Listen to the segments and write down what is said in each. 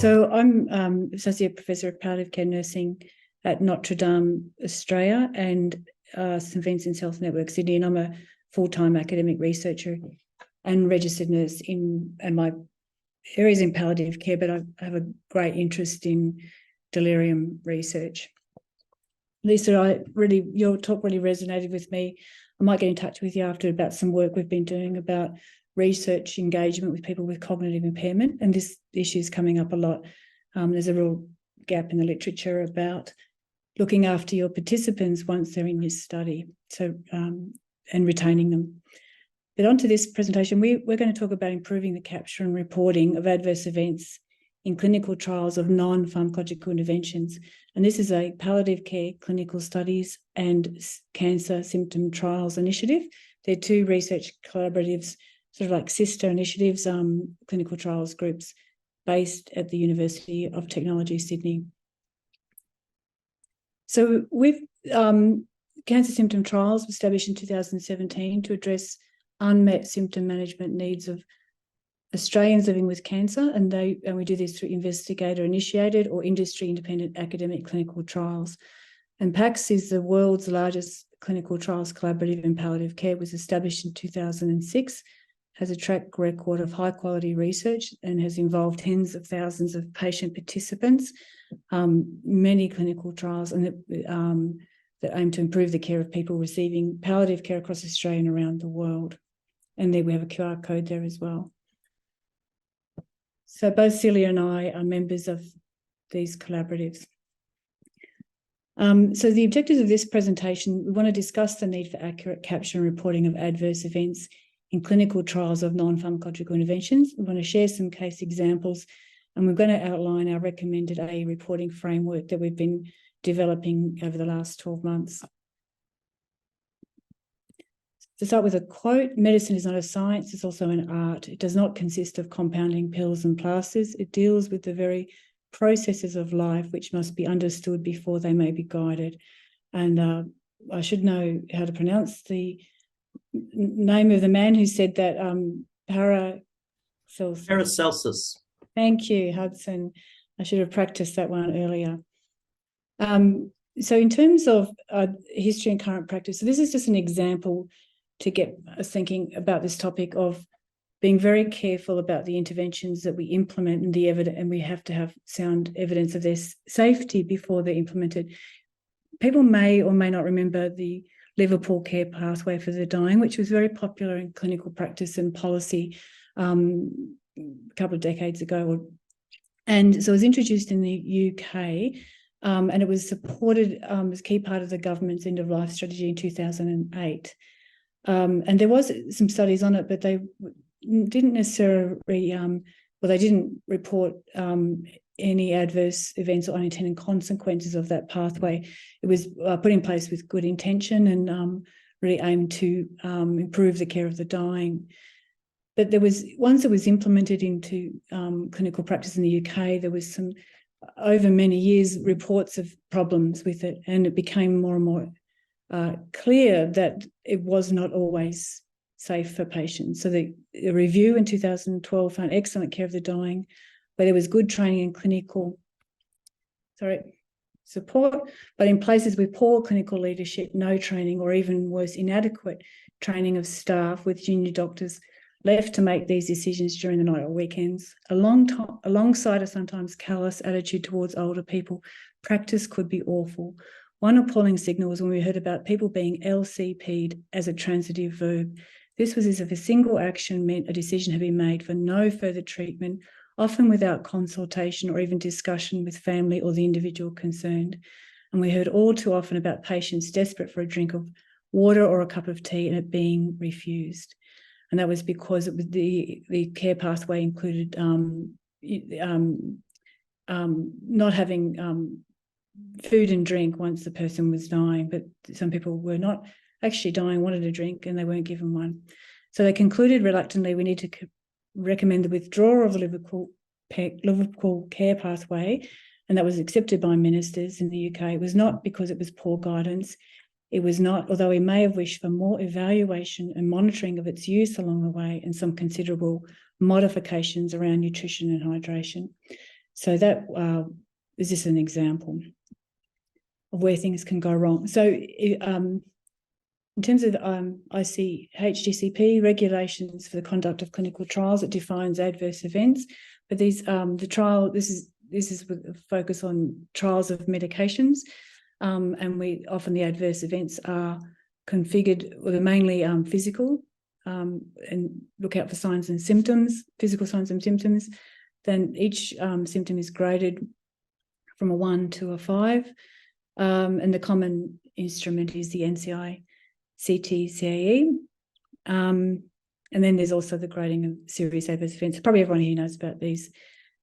So I'm Associate Professor of Palliative Care Nursing at Notre Dame, Australia, and St Vincent's Health Network, Sydney, and I'm a full-time academic researcher and registered nurse and my areas in palliative care, but I have a great interest in delirium research. Lisa, your talk really resonated with me. I might get in touch with you after about some work we've been doing about research engagement with people with cognitive impairment, and this issue is coming up a lot. There's a real gap in the literature about looking after your participants once they're in your study, so and retaining them. But onto this presentation, we're going to talk about improving the capture and reporting of adverse events in clinical trials of non-pharmacological interventions. And this is a palliative care clinical studies and cancer symptom trials initiative. They're two research collaboratives, sort of like sister initiatives, clinical trials groups based at the University of Technology, Sydney. So with cancer symptom trials established in 2017 to address unmet symptom management needs of Australians living with cancer, and we do this through investigator-initiated or industry-independent academic clinical trials. And PaCCSC is the world's largest clinical trials collaborative in palliative care. It was established in 2006, has a track record of high-quality research, and has involved tens of thousands of patient participants, many clinical trials, and that aim to improve the care of people receiving palliative care across Australia and around the world. And there we have a QR code there as well. So both Celia and I are members of these collaboratives. So the objectives of this presentation, we want to discuss the need for accurate capture and reporting of adverse events in clinical trials of non-pharmacological interventions. We want to share some case examples, and we're going to outline our recommended AE reporting framework that we've been developing over the last 12 months. To start with a quote, medicine is not a science, it's also an art. It does not consist of compounding pills and plasters. It deals with the very processes of life which must be understood before they may be guided. And I should know how to pronounce the name of the man who said that, Paracelsus. Thank you, Hudson. I should have practiced that one earlier. So in terms of history and current practice, so this is just an example to get us thinking about this topic of being very careful about the interventions that we implement and the evidence, and we have to have sound evidence of their safety before they're implemented. People may or may not remember the Liverpool care pathway for the dying, which was very popular in clinical practice and policy a couple of decades ago. And so it was introduced in the UK, and it was supported as a key part of the government's end-of-life strategy in 2008. And there was some studies on it, but they didn't necessarily, they didn't report any adverse events or unintended consequences of that pathway. It was put in place with good intention and really aimed to improve the care of the dying. But there was, once it was implemented into clinical practice in the UK, there was some, over many years, reports of problems with it, and it became more and more clear that it was not always safe for patients. So the review in 2012 found excellent care of the dying, where there was good training and clinical support, but in places with poor clinical leadership, no training, or even worse, inadequate training of staff, with junior doctors left to make these decisions during the night or weekends. Alongside a sometimes callous attitude towards older people, practice could be awful. One appalling signal was when we heard about people being LCP'd as a transitive verb. This was as if a single action meant a decision had been made for no further treatment, often without consultation or even discussion with family or the individual concerned. And we heard all too often about patients desperate for a drink of water or a cup of tea and it being refused. And that was because it was the care pathway included not having food and drink once the person was dying, but some people were not actually dying, wanted a drink, and they weren't given one. So they concluded reluctantly we need to recommend the withdrawal of the Liverpool care pathway, and that was accepted by ministers in the UK. It was not because it was poor guidance. It was not, although we may have wished for more evaluation and monitoring of its use along the way and some considerable modifications around nutrition and hydration. So that is just an example of where things can go wrong. So in terms of HDCP regulations for the conduct of clinical trials, it defines adverse events. But these this is with a focus on trials of medications, and often the adverse events are configured, well, they're mainly physical, and look out for signs and symptoms, physical signs and symptoms. Then each symptom is graded from a 1 to a 5, and the common instrument is the NCI-CT-CAE. And then there's also the grading of serious adverse events. Probably everyone here knows about these,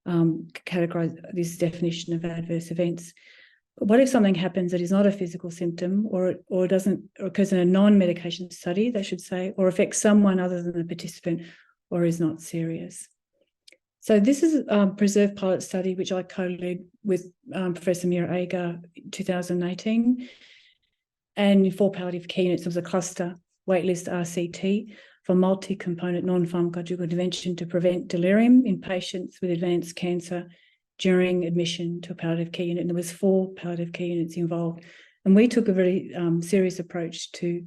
this definition of adverse events. What if something happens that is not a physical symptom, or occurs in a non-medication study, they should say, or affects someone other than the participant, or is not serious? So this is a PRESERVE pilot study, which I co-led with Professor Mira Agar in 2018. And for palliative care units, there was a cluster waitlist RCT for multi-component non-pharmacological intervention to prevent delirium in patients with advanced cancer during admission to a palliative care unit. And there was 4 palliative care units involved. And we took a very serious approach to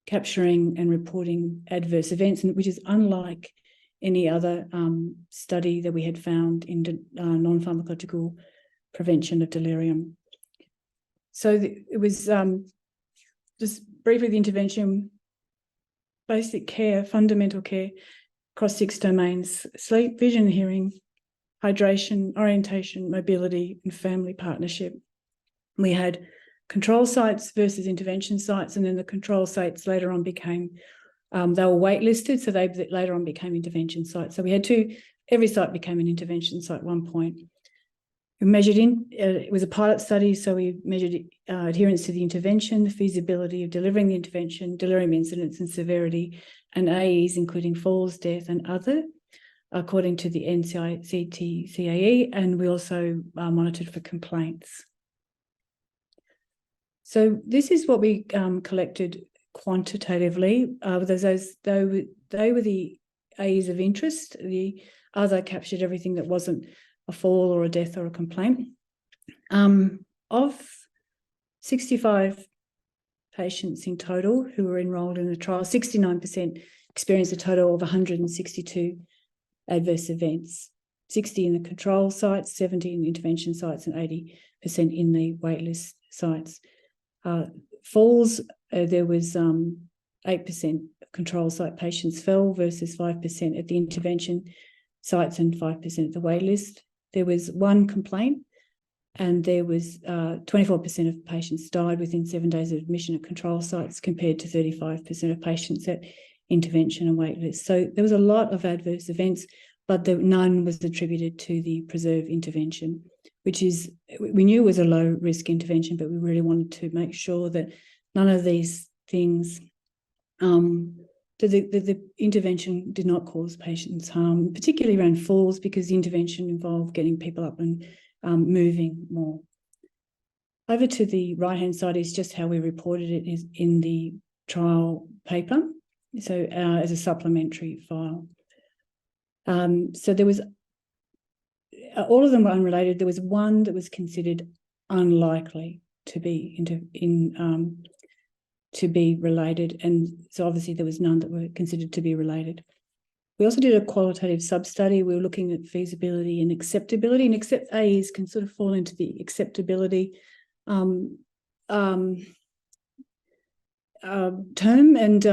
capturing and reporting adverse events, which is unlike any other study that we had found in non-pharmacological prevention of delirium. So it was just briefly the intervention, basic care, fundamental care across 6 domains: sleep, vision, hearing, hydration, orientation, mobility, and family partnership. We had control sites versus intervention sites, and then the control sites later on became, they were waitlisted, so they later on became intervention sites. So we had every site became an intervention site at one point. We measured it was a pilot study, so we measured adherence to the intervention, the feasibility of delivering the intervention, delirium incidence and severity, and AEs, including falls, death, and other, according to the NCI-CT-CAE, and we also monitored for complaints. So this is what we collected quantitatively. They were the AEs of interest. The other captured everything that wasn't a fall or a death or a complaint. Of 65 patients in total who were enrolled in the trial, 69% experienced a total of 162 adverse events, 60 in the control sites, 70 in the intervention sites, and 80% in the waitlist sites. Falls, there was 8% control site patients fell versus 5% at the intervention sites and 5% at the waitlist. There was 1 complaint, and there was 24% of patients died within 7 days of admission at control sites, compared to 35% of patients at intervention and waitlist. So there was a lot of adverse events, but none was attributed to the PRESERVE intervention, which we knew was a low risk intervention, but we really wanted to make sure that none of these things, the intervention did not cause patients harm, particularly around falls, because the intervention involved getting people up and moving more. Over to the right-hand side is just how we reported it in the trial paper, so as a supplementary file. So there was, all of them were unrelated. There was 1 that was considered unlikely to be to be related, and so obviously there was none that were considered to be related. We also did a qualitative sub-study. We were looking at feasibility and acceptability, and AEs can sort of fall into the acceptability term, and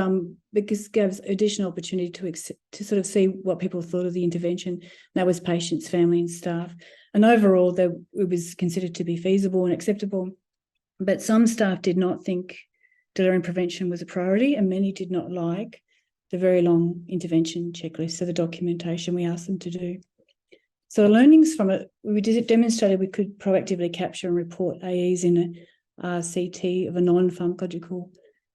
because it gives additional opportunity to sort of see what people thought of the intervention. That was patients, family, and staff. And overall, it was considered to be feasible and acceptable, but some staff did not think delirium prevention was a priority, and many did not like the very long intervention checklist, so the documentation we asked them to do. So learnings from it, we demonstrated we could proactively capture and report AEs in a CT of a non-pharmacological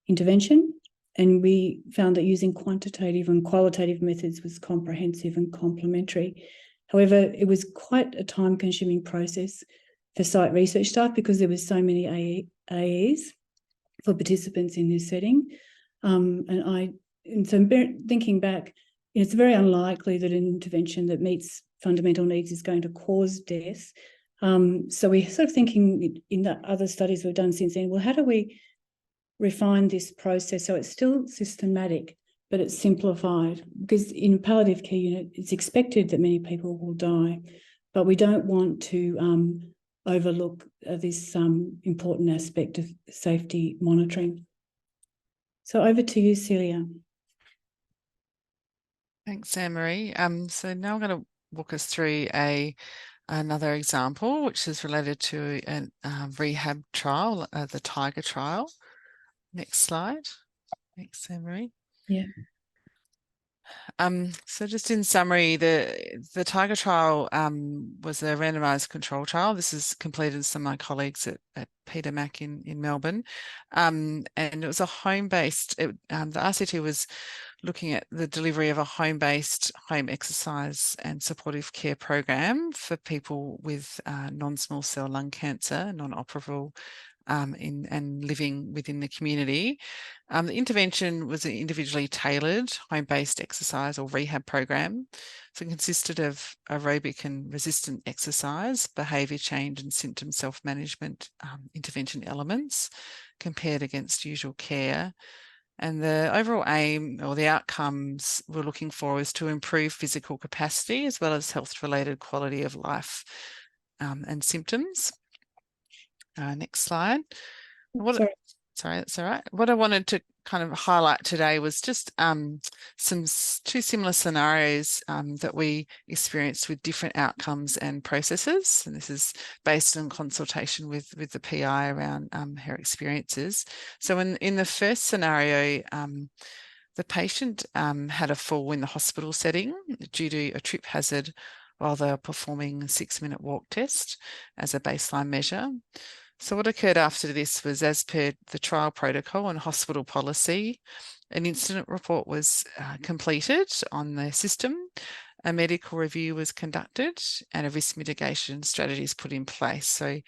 intervention, and we found that using quantitative and qualitative methods was comprehensive and complementary. However, it was quite a time-consuming process for site research staff because there was so many AEs for participants in this setting. And so thinking back, it's very unlikely that an intervention that meets fundamental needs is going to cause death. So we're sort of thinking in the other studies we've done since then, well, how do we refine this process so it's still systematic, but it's simplified? Because in a palliative care unit, it's expected that many people will die, but we don't want to overlook this important aspect of safety monitoring. So over to you, Celia. Thanks, Anne-Marie. So now I'm going to walk us through another example, which is related to a rehab trial, the Tiger trial. Next slide. Thanks, Anne-Marie. Yeah. So just in summary, the Tiger trial was a randomized control trial. This is completed some of my colleagues at Peter Mac in Melbourne. And it was a home-based, the RCT was looking at the delivery of a home-based home exercise and supportive care program for people with non-small cell lung cancer, non-operable, and living within the community. The intervention was an individually tailored home-based exercise or rehab program. So it consisted of aerobic and resistant exercise, behaviour change and symptom self-management intervention elements compared against usual care. And the overall aim or the outcomes we're looking for is to improve physical capacity as well as health-related quality of life and symptoms. Next slide. Sorry, that's all right. What I wanted to kind of highlight today was just two similar scenarios that we experienced with different outcomes and processes. And this is based on consultation with the PI around her experiences. So in the first scenario, the patient had a fall in the hospital setting due to a trip hazard while they were performing a 6-minute walk test as a baseline measure. So what occurred after this was, as per the trial protocol and hospital policy, an incident report was completed on the system, a medical review was conducted, and a risk mitigation strategies put in place. So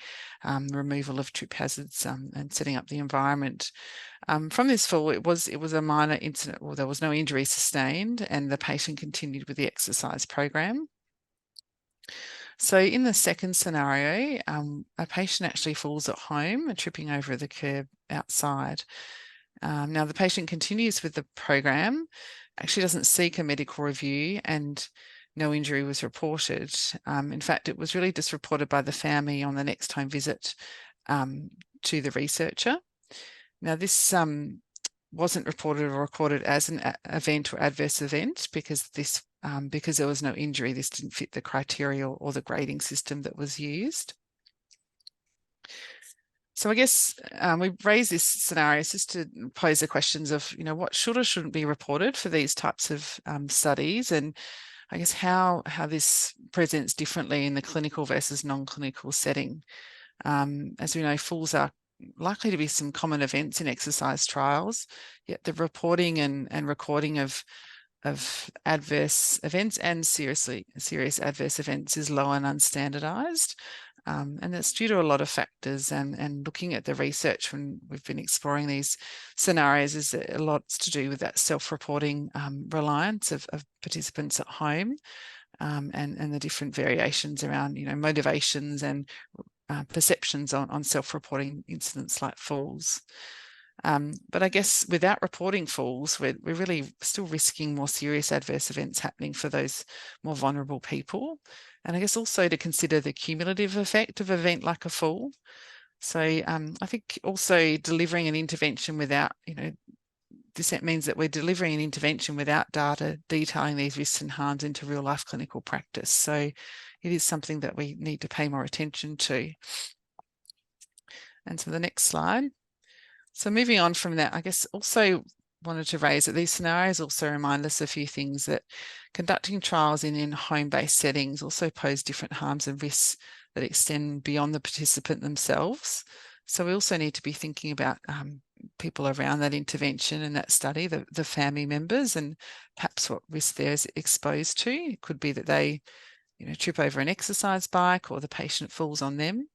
removal of trip hazards and setting up the environment. From this fall, it was a minor incident, or there was no injury sustained, and the patient continued with the exercise program. So in the second scenario, a patient actually falls at home, tripping over the curb outside. Now the patient continues with the program, actually doesn't seek a medical review, and no injury was reported. In fact, it was really just reported by the family on the next home visit to the researcher. Now this wasn't reported or recorded as an event or adverse event because there was no injury. This didn't fit the criteria or the grading system that was used. So I guess we raise this scenario just to pose the questions of, what should or shouldn't be reported for these types of studies, and I guess how this presents differently in the clinical versus non-clinical setting. As we know, falls are likely to be some common events in exercise trials, yet the reporting and recording of adverse events and serious adverse events is low and unstandardized. And that's due to a lot of factors, and looking at the research when we've been exploring these scenarios is a lot to do with that self-reporting reliance of participants at home, and the different variations around, motivations and perceptions on self-reporting incidents like falls. But I guess without reporting falls, we're really still risking more serious adverse events happening for those more vulnerable people. And I guess also to consider the cumulative effect of an event like a fall. So I think also delivering an intervention without, this means that we're delivering an intervention without data detailing these risks and harms into real life clinical practice. So it is something that we need to pay more attention to. And so the next slide. So moving on from that, I guess also wanted to raise that these scenarios also remind us a few things, that conducting trials in home-based settings also pose different harms and risks that extend beyond the participant themselves. So we also need to be thinking about people around that intervention and that study, the family members, and perhaps what risk they're exposed to. It could be that they trip over an exercise bike or the patient falls on them.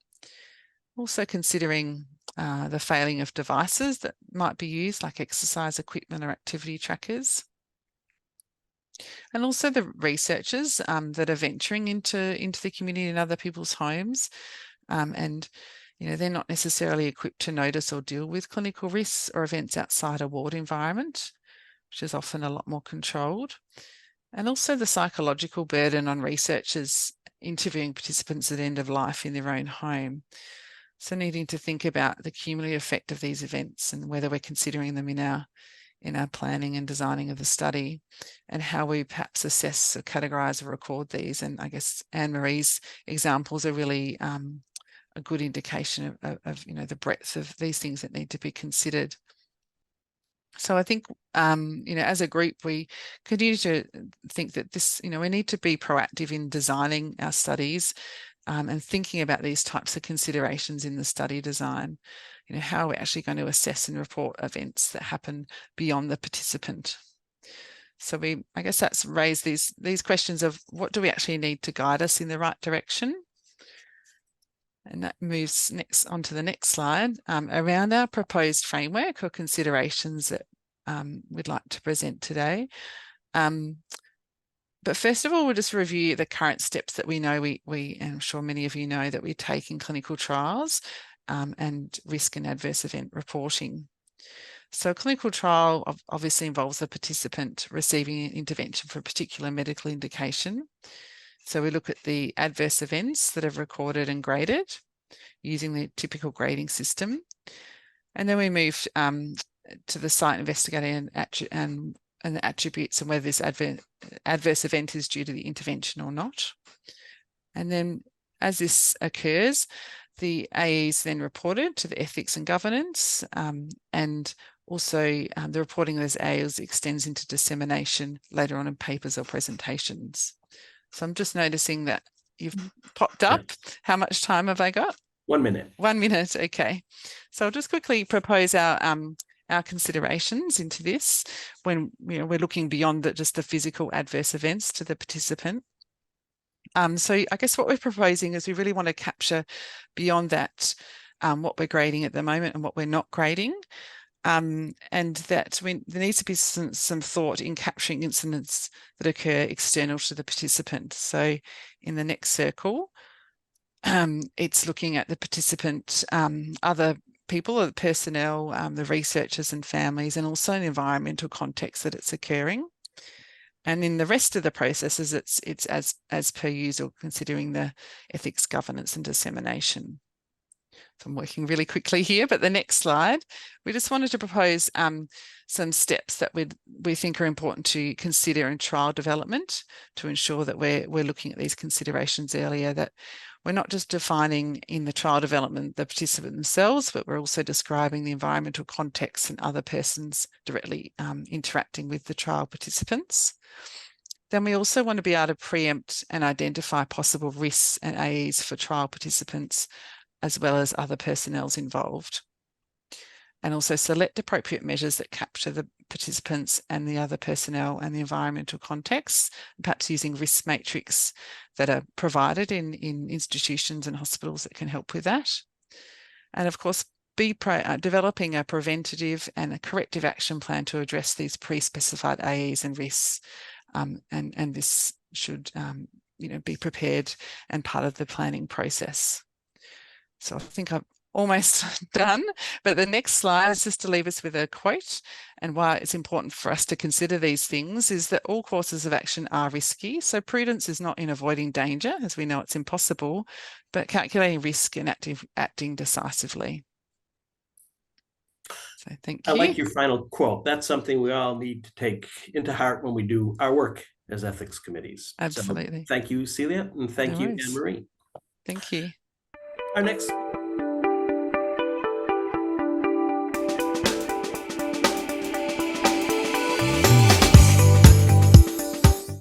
Also considering the failing of devices that might be used, like exercise equipment or activity trackers. And also the researchers that are venturing into the community and other people's homes. And they're not necessarily equipped to notice or deal with clinical risks or events outside a ward environment, which is often a lot more controlled. And also the psychological burden on researchers interviewing participants at end of life in their own home. So needing to think about the cumulative effect of these events and whether we're considering them in our planning and designing of the study, and how we perhaps assess or categorise or record these. And I guess Anne-Marie's examples are really a good indication of the breadth of these things that need to be considered. So I think, as a group, we continue to think that this, we need to be proactive in designing our studies and thinking about these types of considerations in the study design. How we're actually going to assess and report events that happen beyond the participant. So I guess that's raised these questions of what do we actually need to guide us in the right direction? And that moves on to the next slide, around our proposed framework or considerations that we'd like to present today. But first of all, we'll just review the current steps that we know and I'm sure many of you know that we take in clinical trials and risk and adverse event reporting. So a clinical trial obviously involves a participant receiving an intervention for a particular medical indication. So we look at the adverse events that are recorded and graded using the typical grading system. And then we move to the site investigator and the attributes and whether this adverse event is due to the intervention or not. And then as this occurs, the AE is then reported to the ethics and governance, and also the reporting of those AEs extends into dissemination later on in papers or presentations. So I'm just noticing that you've popped up. Yes. How much time have I got? 1 minute. 1 minute, okay. So I'll just quickly propose our considerations into this when we're looking beyond just the physical adverse events to the participant. So I guess what we're proposing is we really want to capture beyond that what we're grading at the moment and what we're not grading. And that there needs to be some thought in capturing incidents that occur external to the participant. So in the next circle, it's looking at the participant, other people or the personnel, the researchers and families, and also an environmental context that it's occurring. And in the rest of the processes, it's as per usual, considering the ethics, governance and dissemination. So I'm working really quickly here, but the next slide, we just wanted to propose some steps that we think are important to consider in trial development to ensure that we're looking at these considerations earlier, that we're not just defining in the trial development the participant themselves, but we're also describing the environmental context and other persons directly interacting with the trial participants. Then we also want to be able to preempt and identify possible risks and AEs for trial participants, as well as other personnel involved. And also select appropriate measures that capture the participants and the other personnel and the environmental context, perhaps using risk matrix that are provided in institutions and hospitals that can help with that. And of course, developing a preventative and a corrective action plan to address these pre-specified AEs and risks. And this should be prepared and part of the planning process. So I think I'm almost done, but the next slide is just to leave us with a quote, and why it's important for us to consider these things is that all courses of action are risky. So prudence is not in avoiding danger, as we know it's impossible, but calculating risk and acting decisively. So thank you. I like your final quote. That's something we all need to take into heart when we do our work as ethics committees. Absolutely. So thank you, Celia, and thank you, Anne-Marie. Thank you. Our next